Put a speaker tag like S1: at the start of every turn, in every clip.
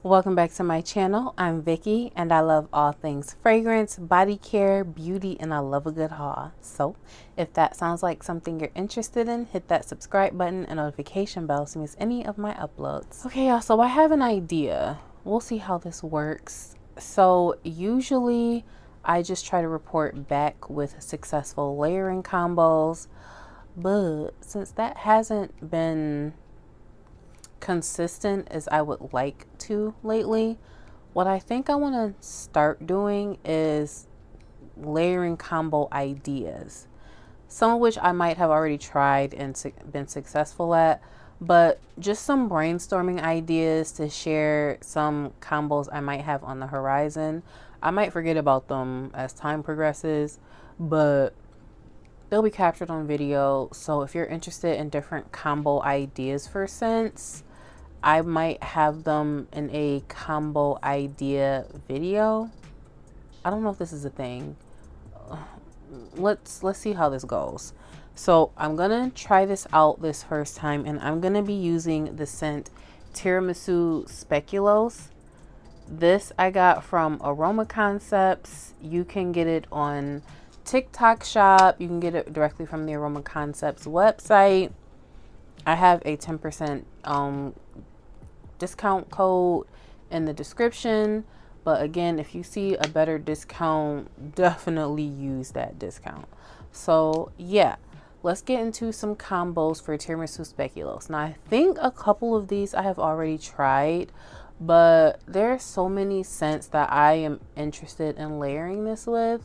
S1: Welcome back to my channel. I'm Vicky and I love all things fragrance, body care, beauty, and I love a good haul. So if that sounds like something you're interested in, hit that subscribe button and notification bell so you miss any of my uploads. Okay, y'all, so I have an idea. We'll see how this works. So usually I just try to report back with successful layering combos, but since that hasn't been consistent as I would like to lately, what I think I want to start doing is layering combo ideas, some of which I might have already tried and been successful at, but just some brainstorming ideas to share some combos I might have on the horizon. I might forget about them as time progresses, but they'll be captured on video. So if you're interested in different combo ideas for scents, I might have them in a combo idea video. I don't know if this is a thing. Let's see how this goes. So I'm gonna try this out this first time, and I'm gonna be using the scent Tiramisu Speculoos. This I got from Aroma Concepts. You can get it on TikTok Shop. You can get it directly from the Aroma Concepts website. I have a 10% discount code in the description, but again, if you see a better discount, definitely use that discount. So yeah, let's get into some combos for Tiramisu Speculoos. Now I think a couple of these I have already tried, but there are so many scents that I am interested in layering this with.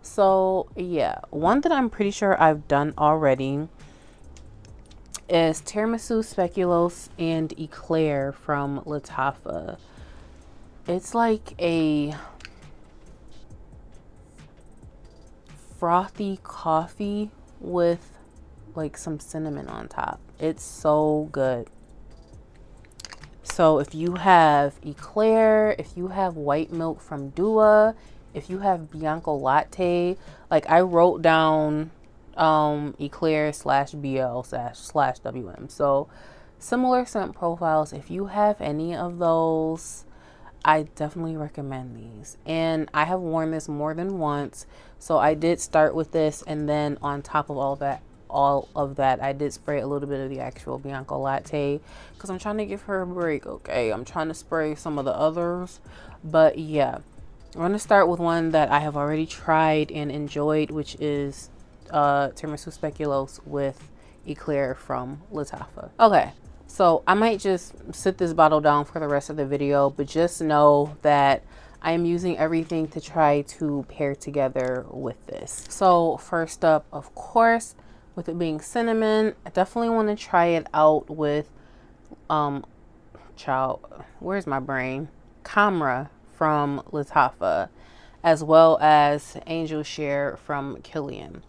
S1: So yeah, one that I'm pretty sure I've done already is Tiramisu Speculoos and Eclair from Latte. It's like a frothy coffee with like some cinnamon on top. It's so good. So if you have Eclair, if you have white milk from Dua, if you have Bianco Latte, like I wrote down Eclair / BL / WM. So similar scent profiles. If you have any of those, I definitely recommend these. And I have worn this more than once. So I did start with this, and then on top of all of that, I did spray a little bit of the actual Bianco Latte because I'm trying to give her a break. Okay, I'm trying to spray some of the others, but yeah, I'm going to start with one that I have already tried and enjoyed, which is Tiramisu Speculoos with Eclair from Latte. Okay, so I might just sit this bottle down for the rest of the video, but just know that I am using everything to try to pair together with this. So first up, of course, with it being cinnamon, I definitely want to try it out with where's my brain? Camera from Latte, as well as Angel Share from Killian.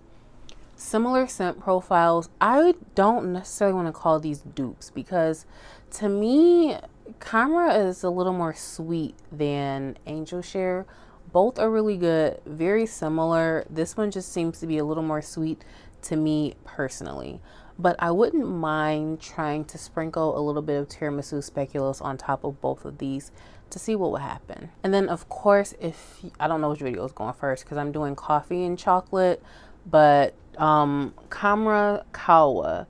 S1: Similar scent profiles. I don't necessarily want to call these dupes because to me, Camera is a little more sweet than Angel Share. Both are really good, very similar. This one just seems to be a little more sweet to me personally, but I wouldn't mind trying to sprinkle a little bit of Tiramisu Speculoos on top of both of these to see what would happen. And then of course, if I don't know which video is going first because I'm doing coffee and chocolate, but Camera Kawa,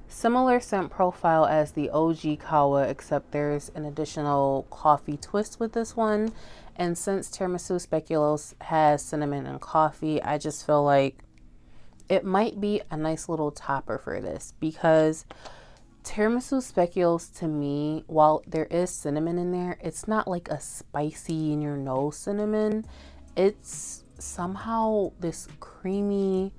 S1: similar scent profile as the OG Kawa, except there's an additional coffee twist with this one. And since Tiramisu Speculoos has cinnamon and coffee, I just feel like it might be a nice little topper for this, because Tiramisu Speculoos to me, while there is cinnamon in there, it's not like a spicy in your nose cinnamon. It's somehow this creamy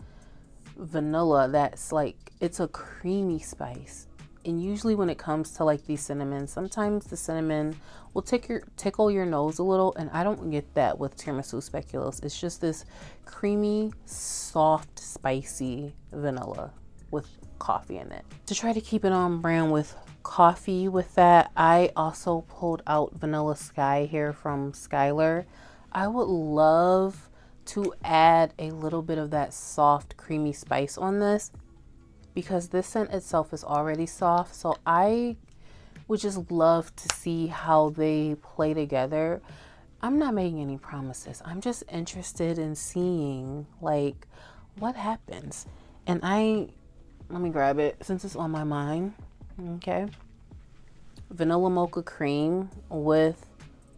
S1: vanilla that's like, it's a creamy spice. And usually when it comes to like these cinnamons, sometimes the cinnamon will tickle your nose a little, and I don't get that with Tiramisu Speculoos. It's just this creamy, soft, spicy vanilla with coffee in it. To try to keep it on brand with coffee with that, I also pulled out Vanilla Sky here from Skylar. I would love to add a little bit of that soft, creamy spice on this, because this scent itself is already soft. So I would just love to see how they play together. I'm not making any promises. I'm just interested in seeing like what happens. And let me grab it since it's on my mind. Okay. Vanilla mocha cream with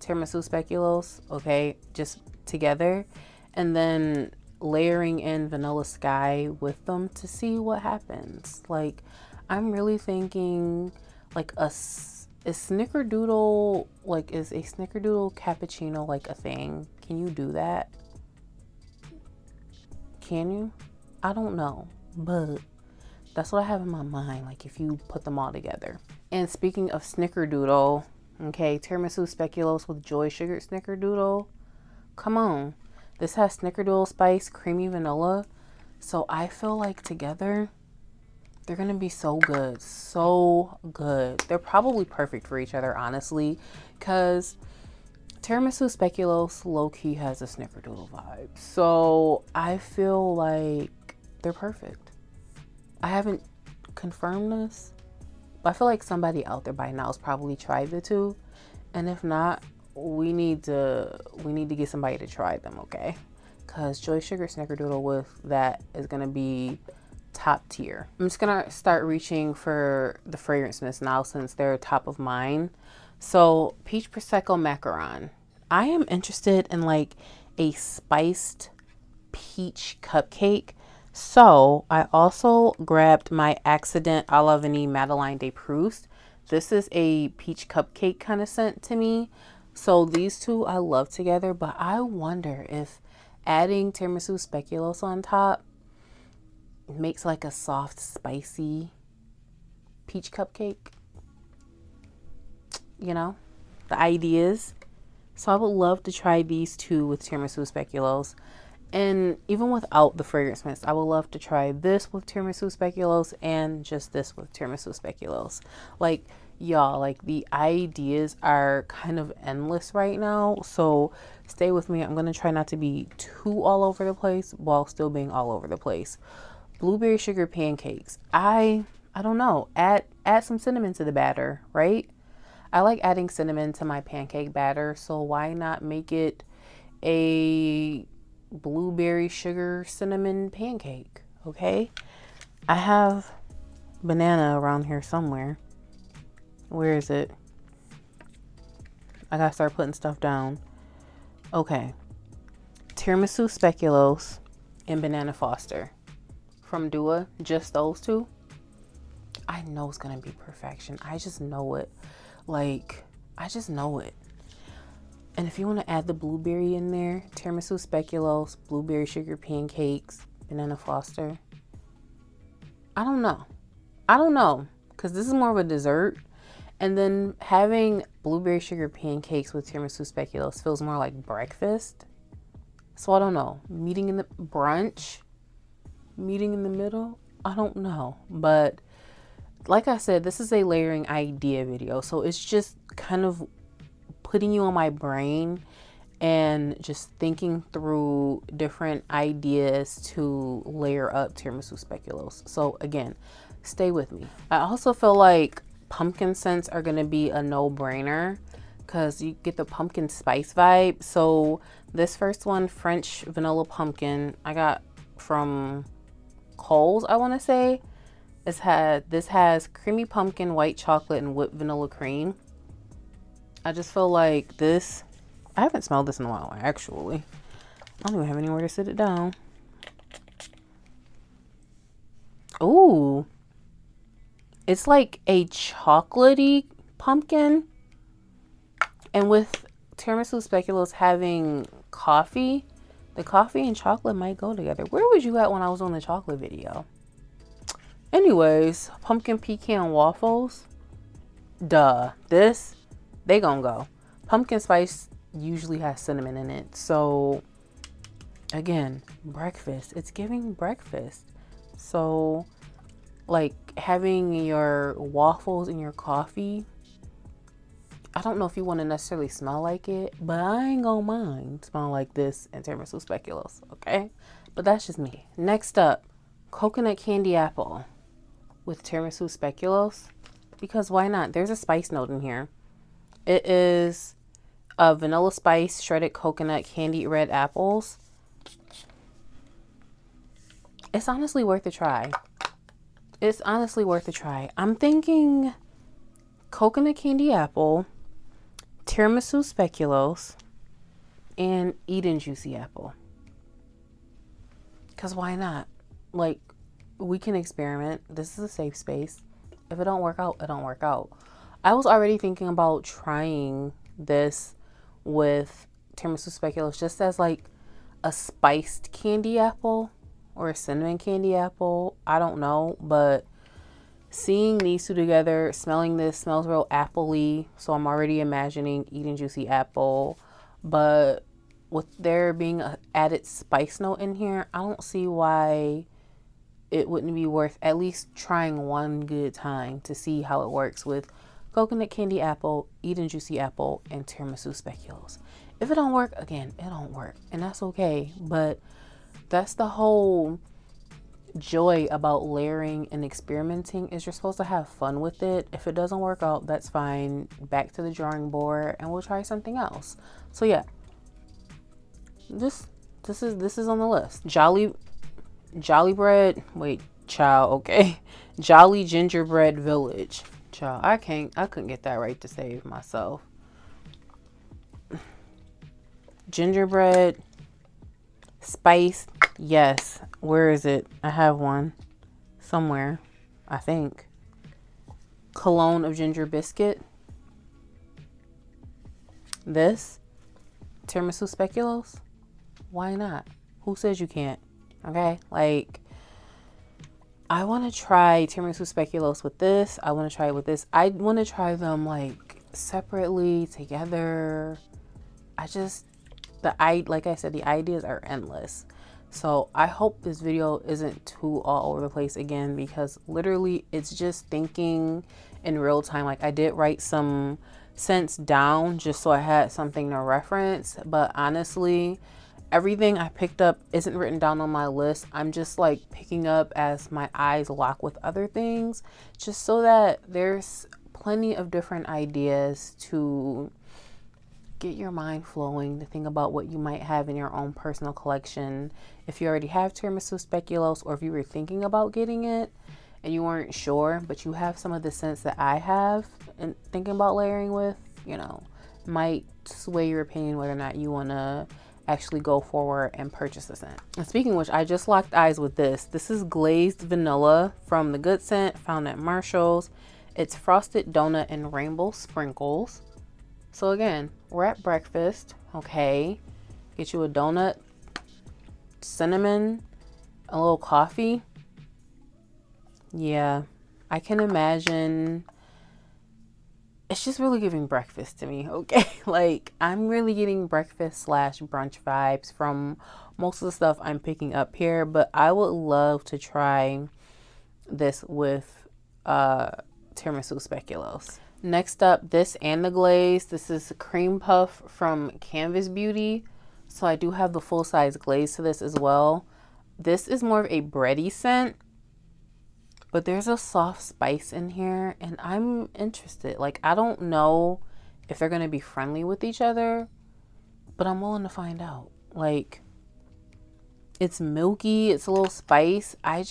S1: tiramisu speculoos, okay, just together, and then layering in vanilla sky with them to see what happens. Like, I'm really thinking like is snickerdoodle, like, is a snickerdoodle cappuccino like a thing? Can you do that? Can you? I don't know, but that's what I have in my mind, like if you put them all together. And speaking of snickerdoodle, okay, tiramisu speculoos with joy sugar snickerdoodle. Come on. This has snickerdoodle spice, creamy vanilla. So I feel like together, they're going to be so good. So good. They're probably perfect for each other, honestly. Because tiramisu speculoos low-key has a snickerdoodle vibe. So I feel like they're perfect. I haven't confirmed this, but I feel like somebody out there by now has probably tried the two. And if not, we need to get somebody to try them, okay? Because Joy Sugar Snickerdoodle with that is gonna be top tier. I'm just gonna start reaching for the fragrance mists now since they're top of mind. So Peach Prosecco Macaron. I am interested in like a spiced peach cupcake. So I also grabbed my Accident à la Vanille Madeleine de Proust. This is a peach cupcake kind of scent to me. So these two I love together, but I wonder if adding tiramisu speculoos on top makes like a soft, spicy peach cupcake. You know, the ideas. So I would love to try these two with tiramisu speculoos. And even without the fragrance mist, I would love to try this with tiramisu speculoos and just this with tiramisu speculoos. Like, y'all, like the ideas are kind of endless right now. So stay with me. I'm going to try not to be too all over the place while still being all over the place. Blueberry sugar pancakes. I don't know. Add some cinnamon to the batter, right? I like adding cinnamon to my pancake batter. So why not make it a blueberry sugar cinnamon pancake? Okay, I have banana around here somewhere. Where is it? I gotta start putting stuff down. Okay, tiramisu speculoos and banana foster from Dua. Just those two. I know it's gonna be perfection. I just know it. Like, I just know it. And if you want to add the blueberry in there, tiramisu speculoos, blueberry sugar pancakes, banana foster. I don't know. Because this is more of a dessert. And then having blueberry sugar pancakes with tiramisu speculoos feels more like breakfast. So I don't know. Meeting in the brunch? Meeting in the middle? I don't know. But like I said, this is a layering idea video. So it's just kind of putting you on my brain and just thinking through different ideas to layer up tiramisu speculoos. So again, stay with me. I also feel like pumpkin scents are going to be a no-brainer because you get the pumpkin spice vibe. So this first one, French vanilla pumpkin, I got from Kohl's, I want to say. This has creamy pumpkin, white chocolate, and whipped vanilla cream. I just feel like this, I haven't smelled this in a while, actually. I don't even have anywhere to sit it down. Ooh. It's like a chocolatey pumpkin. And with tiramisu speculoos having coffee, the coffee and chocolate might go together. Where was you at when I was on the chocolate video? Anyways, pumpkin pecan waffles. Duh. This, they gonna go. Pumpkin spice usually has cinnamon in it. So again, breakfast. It's giving breakfast. So like having your waffles in your coffee, I don't know if you want to necessarily smell like it, but I ain't gonna mind smelling like this and tiramisu speculoos, okay? But that's just me. Next up, coconut candy apple with tiramisu speculoos. because why not? There's a spice note in here. It is a vanilla spice, shredded coconut, candied red apples. It's honestly worth a try. It's honestly worth a try. I'm thinking coconut candy apple, tiramisu speculoos, and Eden juicy apple. Because why not? Like, we can experiment. This is a safe space. If it don't work out, it don't work out. I was already thinking about trying this with tiramisu speculoos just as like a spiced candy apple or a cinnamon candy apple. I don't know, but seeing these two together, smelling this smells real appley. So I'm already imagining Eden juicy apple, but with there being an added spice note in here, I don't see why it wouldn't be worth at least trying one good time to see how it works with coconut candy apple, Eden juicy apple, and tiramisu speculoos. If it don't work, again, it don't work, and that's okay. But that's the whole joy about layering and experimenting, is you're supposed to have fun with it. If it doesn't work out, that's fine. Back to the drawing board, and we'll try something else. So yeah, this is on the list. Jolly bread. Wait, child. Okay, Jolly Gingerbread Village. Child, I couldn't get that right to save myself. Gingerbread spice. Yes. Where is it? I have one somewhere, I think. Cologne of ginger biscuit. This tiramisu speculoos. Why not? Who says you can't? Okay, like, I want to try tiramisu speculoos with this. I want to try it with this. I want to try them like separately, together. Like I said, the ideas are endless. So I hope this video isn't too all over the place again, because literally it's just thinking in real time. Like, I did write some scents down just so I had something to reference, but honestly, everything I picked up isn't written down on my list. I'm just like picking up as my eyes lock with other things, just so that there's plenty of different ideas to get your mind flowing, to think about what you might have in your own personal collection. If you already have tiramisu speculoos, or if you were thinking about getting it and you weren't sure, but you have some of the scents that I have and thinking about layering with, you know, might sway your opinion whether or not you want to actually go forward and purchase the scent. And speaking of which, I just locked eyes with this. This is glazed vanilla from the Good Scent, found at Marshall's. It's frosted donut and rainbow sprinkles. So again, we're at breakfast, okay? Get you a donut, cinnamon, a little coffee. Yeah, I can imagine. It's just really giving breakfast to me, okay? Like, I'm really getting breakfast / brunch vibes from most of the stuff I'm picking up here, but I would love to try this with tiramisu speculoos. Next up, this and the glaze. This is cream puff from Canvas Beauty. So I do have the full size glaze to this as well. This is more of a bready scent, but there's a soft spice in here, and I'm interested. Like, I don't know if they're going to be friendly with each other, but I'm willing to find out. Like, it's milky, it's a little spice. I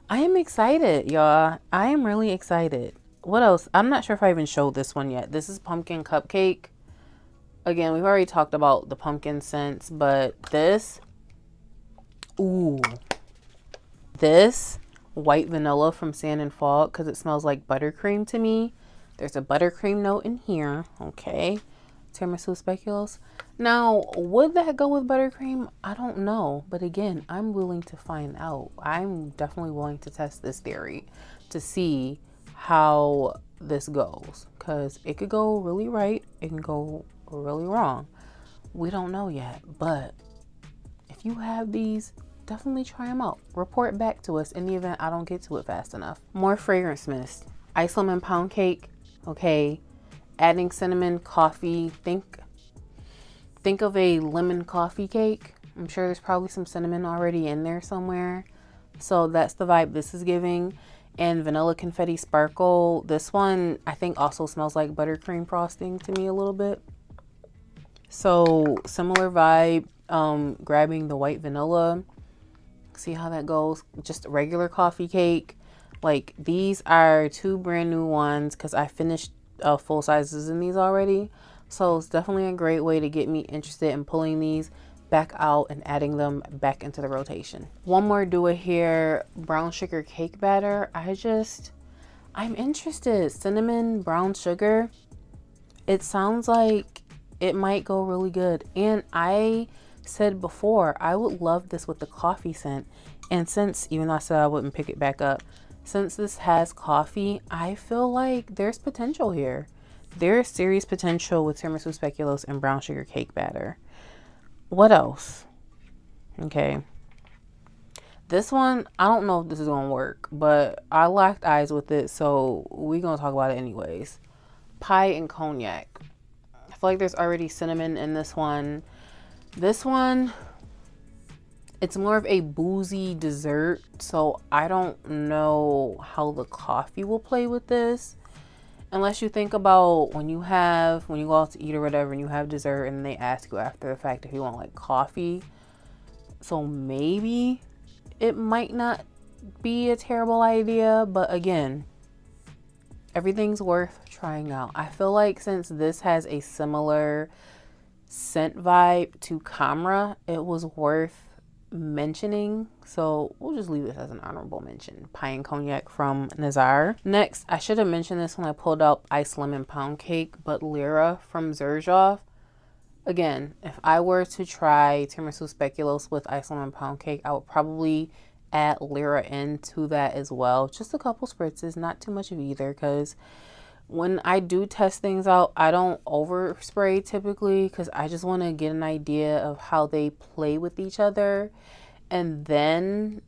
S1: am excited, y'all. I am really excited. What else? I'm not sure if I even showed this one yet. This is pumpkin cupcake. Again, we've already talked about the pumpkin scents, but this, ooh, this white vanilla from Sand and Fog, because it smells like buttercream to me. There's a buttercream note in here, okay? Tiramisu speculoos. Now, would that go with buttercream? I don't know, but again, I'm willing to find out. I'm definitely willing to test this theory to see how this goes, because it could go really right, it can go really wrong. We don't know yet, but if you have these, definitely try them out. Report back to us in the event I don't get to it fast enough. More fragrance mist. Ice lemon pound cake, okay? Adding cinnamon, coffee. Think of a lemon coffee cake. I'm sure there's probably some cinnamon already in there somewhere. So that's the vibe this is giving. and Vanilla Confetti Sparkle. This one I think also smells like buttercream frosting to me a little bit. So similar vibe, grabbing the white vanilla. See how that goes. Just a regular coffee cake. Like, these are 2 brand new ones because I finished full sizes in these already. So it's definitely a great way to get me interested in pulling these back out and adding them back into the rotation. One more do it here, brown sugar cake batter. I'm interested. Cinnamon, brown sugar. It sounds like it might go really good. And I said before, I would love this with the coffee scent. And since, even though I said I wouldn't pick it back up, since this has coffee, I feel like there's potential here. There's serious potential with Tiramisu Speculoos and brown sugar cake batter. What else? Okay. This one, I don't know if this is going to work, but I locked eyes with it, so we're going to talk about it anyways. Pie and cognac. I feel like there's already cinnamon in this one. This one, it's more of a boozy dessert, so I don't know how the coffee will play with this. Unless you think about when you go out to eat or whatever and you have dessert and they ask you after the fact if you want like coffee. So maybe it might not be a terrible idea, but again, everything's worth trying out. I feel like since this has a similar scent vibe to Camera, it was worth mentioning, so we'll just leave this as an honorable mention. Pie and cognac from Nazar. Next, I should have mentioned this when I pulled out iced lemon pound cake, but Lyra from Xerjoff. Again, if I were to try Tiramisu Speculoos with iced lemon pound cake, I would probably add Lyra into that as well. Just a couple spritzes, not too much of either, because when I do test things out, I don't overspray typically because I just want to get an idea of how they play with each other. And then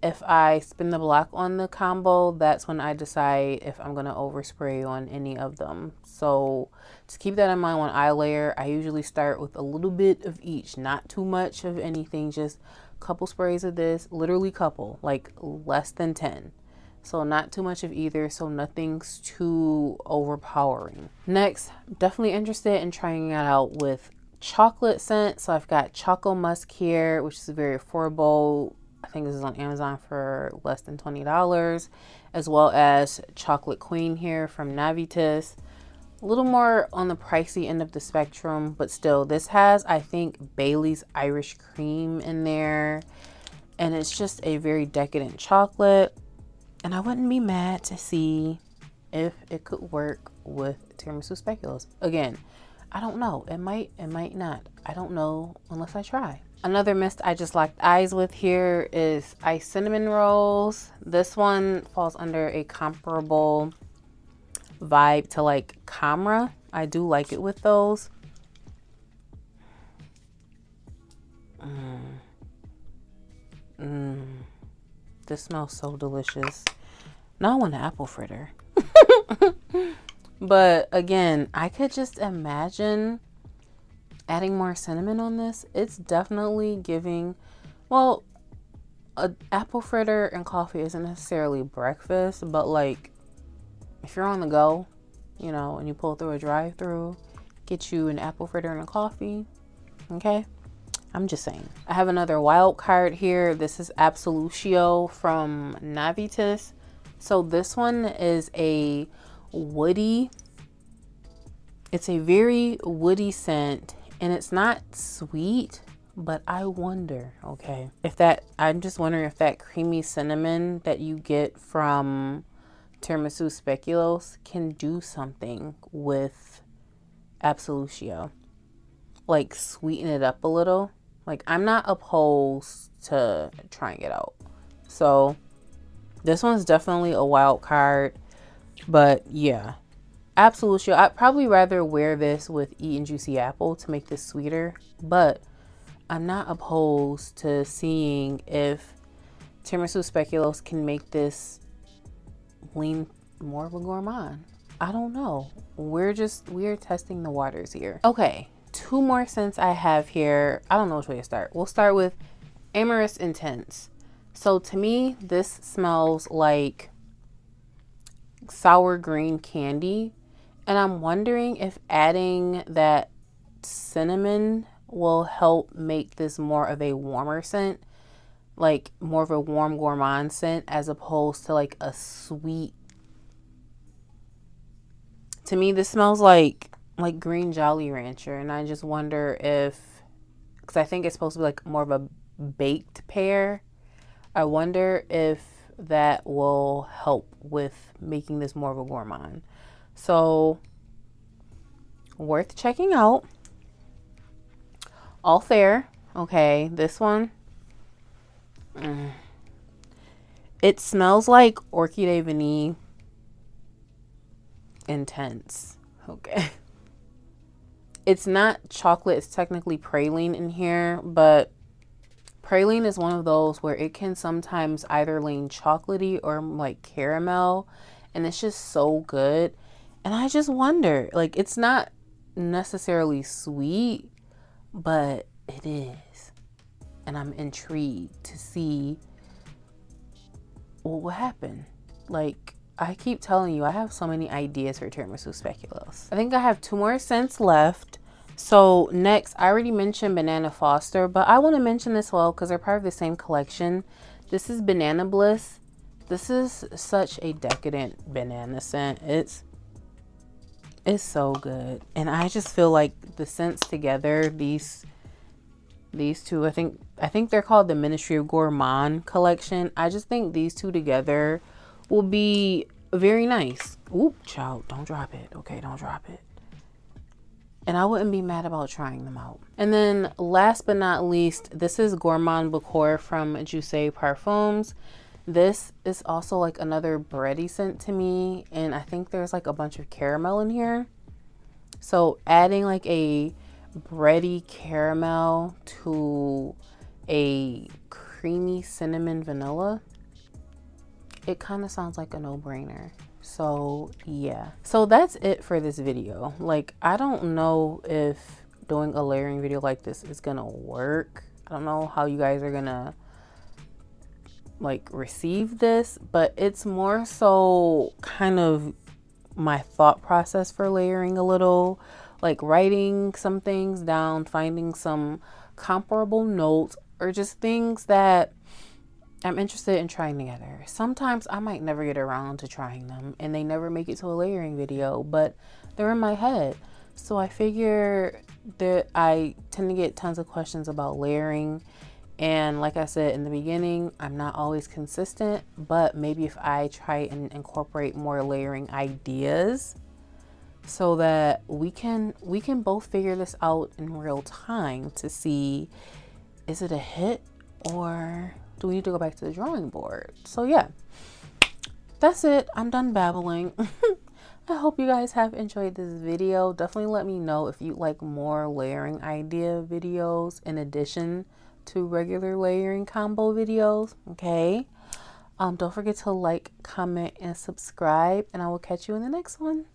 S1: if I spin the block on the combo, that's when I decide if I'm going to overspray on any of them. So just keep that in mind when I layer. I usually start with a little bit of each, not too much of anything, just a couple sprays of this, literally couple, like less than 10. So not too much of either, so nothing's too overpowering. Next, definitely interested in trying it out with chocolate scent. So I've got Choco Musk here, which is very affordable. I think this is on Amazon for less than $20, as well as Chocolate Queen here from Navitas. A little more on the pricey end of the spectrum, but still, this has, I think, Bailey's Irish Cream in there, and it's just a very decadent chocolate. And I wouldn't be mad to see if it could work with Tiramisu Speculoos. Again, I don't know. It might not. I don't know unless I try. Another mist I just locked eyes with here is Iced Cinnamon Rolls. This one falls under a comparable vibe to like Camera. I do like it with those. This smells so delicious. Now I want an apple fritter. But again, I could just imagine adding more cinnamon on this. It's definitely giving, well, an apple fritter and coffee isn't necessarily breakfast, but like if you're on the go, you know, and you pull through a drive-through, get you an apple fritter and a coffee. Okay, I'm just saying. I have another wild card here. This is Absolutio from Navitas. So this one is a woody, it's a very woody scent, and it's not sweet, but I wonder, okay, if that, I'm just wondering if that creamy cinnamon that you get from Tiramisu Speculoos can do something with Absolutio, like sweeten it up a little. Like, I'm not opposed to trying it out. So this one's definitely a wild card, but yeah, Absolutio. I'd probably rather wear this with Eat and Juicy Apple to make this sweeter, but I'm not opposed to seeing if Tiramisu Speculoos can make this lean more of a gourmand. I don't know. We're testing the waters here. Okay, 2 more scents I have here. I don't know which way to start. We'll start with Amorous Intense. So to me, this smells like sour green candy. And I'm wondering if adding that cinnamon will help make this more of a warmer scent, like more of a warm gourmand scent, as opposed to like a sweet. To me, this smells like green Jolly Rancher, and I just wonder if, because I think it's supposed to be like more of a baked pear, I wonder if that will help with making this more of a gourmand. So, worth checking out. All fair. Okay, this one. It smells like Orchidee Vanille Intense. Okay. It's not chocolate. It's technically praline in here, but praline is one of those where it can sometimes either lean chocolatey or like caramel, and it's just so good. And I just wonder, like, it's not necessarily sweet, but it is. And I'm intrigued to see what will happen. Like, I keep telling you, I have so many ideas for tiramisu speculoos. I think I have 2 more scents left. So next, I already mentioned Banana Foster, but I want to mention this well because they're part of the same collection. This is Banana Bliss. This is such a decadent banana scent. It's so good. And I just feel like the scents together, these two, I think they're called the Ministry of Gourmand collection. I just think these two together will be very nice. Oop, child, don't drop it. Okay, don't drop it. And I wouldn't be mad about trying them out. And then last but not least, this is Gourmand Bacor from Decay Parfums. This is also like another bready scent to me, and I think there's like a bunch of caramel in here. So adding like a bready caramel to a creamy cinnamon vanilla, it kind of sounds like a no-brainer. So yeah, so that's it for this video. Like, I don't know if doing a layering video like this is gonna work. I don't know how you guys are gonna like receive this, but it's more so kind of my thought process for layering a little, like writing some things down, finding some comparable notes, or just things that I'm interested in trying together. Sometimes I might never get around to trying them and they never make it to a layering video, but they're in my head. So I figure that I tend to get tons of questions about layering. And like I said in the beginning, I'm not always consistent, but maybe if I try and incorporate more layering ideas so that we can both figure this out in real time to see, is it a hit or do we need to go back to the drawing board? So yeah, that's it. I'm done babbling. I hope you guys have enjoyed this video. Definitely let me know if you'd like more layering idea videos in addition to regular layering combo videos. Okay. Don't forget to like, comment, and subscribe, and I will catch you in the next one.